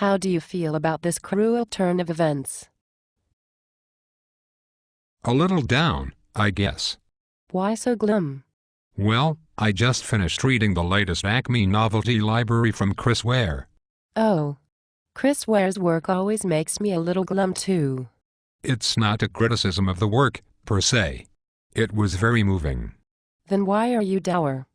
How do you feel about this cruel turn of events? A little down, I guess. Why so glum? Well, I just finished reading the latest Acme Novelty Library from Chris Ware. Oh. Chris Ware's work always makes me a little glum too. It's not a criticism of the work, per se. It was very moving. Then why are you dour?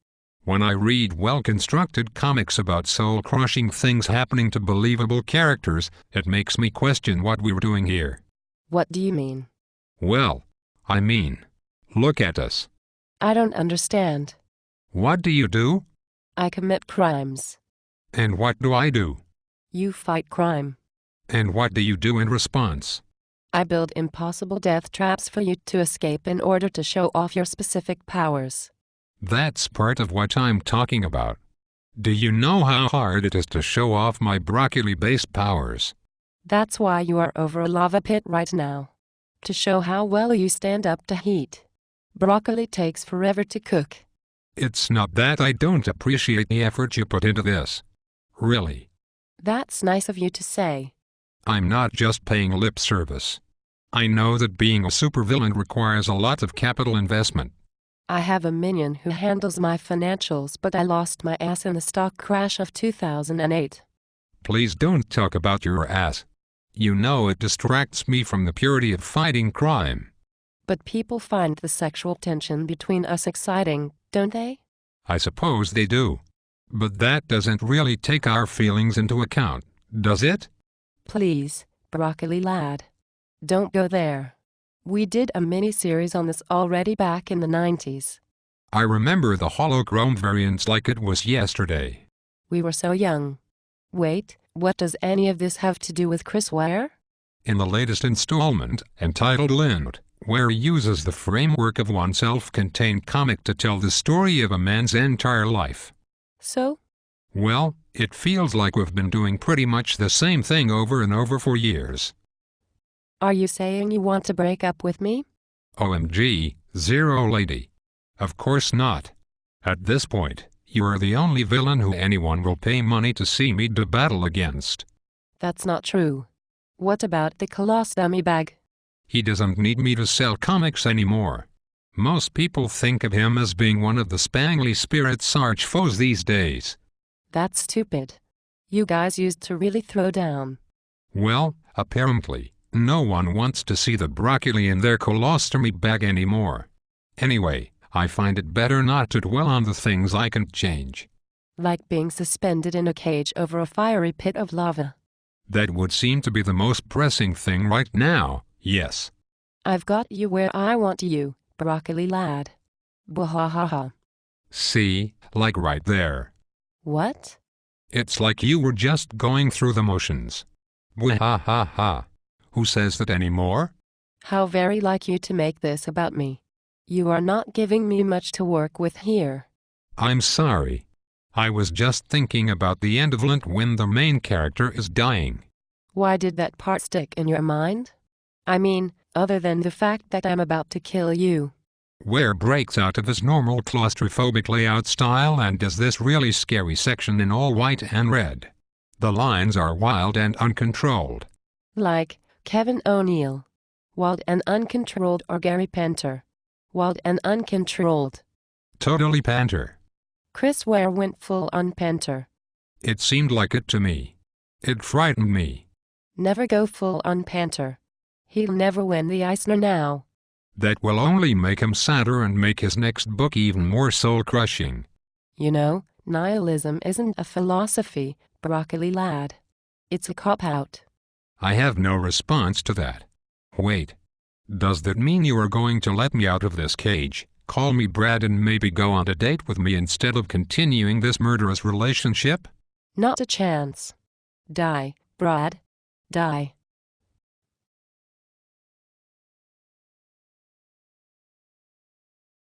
When I read well-constructed comics about soul-crushing things happening to believable characters, it makes me question what we're doing here. What do you mean? Well, I mean, look at us. I don't understand. What do you do? I commit crimes. And what do I do? You fight crime. And what do you do in response? I build impossible death traps for you to escape in order to show off your specific powers. That's part of what I'm talking about. Do you know how hard it is to show off my broccoli-based powers? That's why you are over a lava pit right now. To show how well you stand up to heat. Broccoli takes forever to cook. It's not that I don't appreciate the effort you put into this. Really. That's nice of you to say. I'm not just paying lip service. I know that being a supervillain requires a lot of capital investment. I have a minion who handles my financials, but I lost my ass in the stock crash of 2008. Please don't talk about your ass. You know it distracts me from the purity of fighting crime. But people find the sexual tension between us exciting, don't they? I suppose they do. But that doesn't really take our feelings into account, does it? Please, Broccoli Lad. Don't go there. We did a mini-series on this already back in the 90s. I remember the holochrome variants like it was yesterday. We were so young. Wait, what does any of this have to do with Chris Ware? In the latest installment, entitled Lind, Ware uses the framework of one self-contained comic to tell the story of a man's entire life. So? Well, it feels like we've been doing pretty much the same thing over and over for years. Are you saying you want to break up with me? OMG, zero lady. Of course not. At this point, you are the only villain who anyone will pay money to see me do battle against. That's not true. What about the Colossus dummy bag? He doesn't need me to sell comics anymore. Most people think of him as being one of the spangly spirit's arch foes these days. That's stupid. You guys used to really throw down. Well, apparently, no one wants to see the broccoli in their colostomy bag anymore. Anyway, I find it better not to dwell on the things I can change. Like being suspended in a cage over a fiery pit of lava. That would seem to be the most pressing thing right now, yes. I've got you where I want you, Broccoli Lad. Bwahahaha. See, like right there. What? It's like you were just going through the motions. Bwahahaha. Who says that anymore? How very like you to make this about me. You are not giving me much to work with here. I'm sorry. I was just thinking about the end of Lent when the main character is dying. Why did that part stick in your mind? I mean, other than the fact that I'm about to kill you. Ware breaks out of his normal claustrophobic layout style and does this really scary section in all white and red. The lines are wild and uncontrolled. Like Kevin O'Neill. Wild and uncontrolled, or Gary Panter. Wild and uncontrolled. Totally Panter. Chris Ware went full on Panter. It seemed like it to me. It frightened me. Never go full on Panter. He'll never win the Eisner now. That will only make him sadder and make his next book even more soul-crushing. You know, nihilism isn't a philosophy, Broccoli Lad. It's a cop-out. I have no response to that. Wait. Does that mean you are going to let me out of this cage, call me Brad, and maybe go on a date with me instead of continuing this murderous relationship? Not a chance. Die, Brad. Die.